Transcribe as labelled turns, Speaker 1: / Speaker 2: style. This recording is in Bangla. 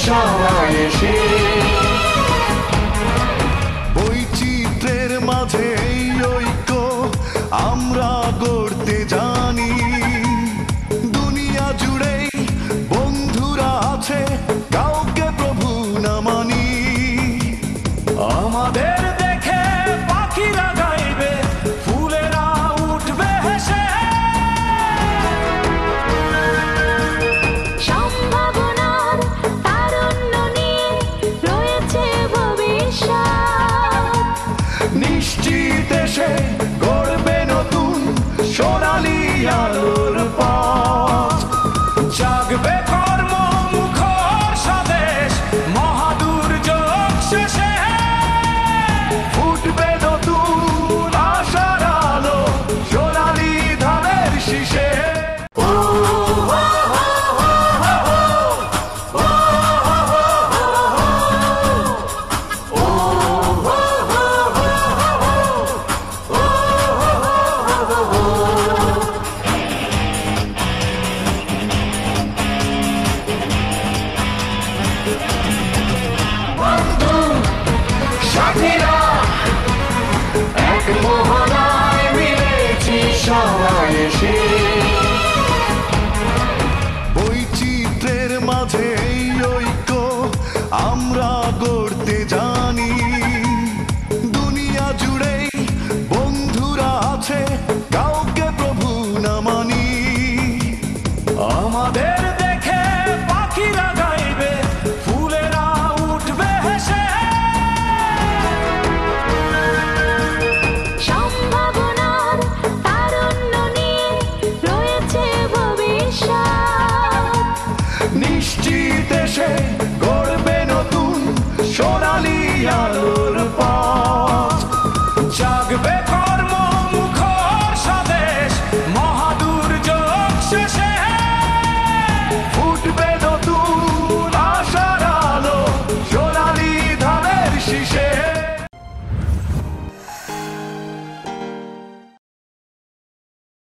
Speaker 1: সবাই এসে।
Speaker 2: বৈচিত্র্যের মাঝে এই ঐক্য আমরা গড়তে জানি। দুনিয়া জুড়েই বন্ধুরা আছে, কাউকে প্রভু না মানি।
Speaker 3: আমাদের দেখে পাখিরা গাইবে, ফুলেরা উঠবে হেসে।
Speaker 4: সম্ভাবনার তারুণ্য নিয়ে রয়েছে ভবিষ্যৎ।
Speaker 2: নিশ্চিত এসে গড়বে নতুন সোনালী আলোর পথ।
Speaker 3: জাগবে কর্মমুখর স্বদেশ মহাদুর্যোগ শেষে।
Speaker 2: ফুটবে নতুন আশার আলো সোনালী ধানের শীষে।
Speaker 1: বন্ধু সাথীরা এক মোহনায় মিলেছি সবাই এসে।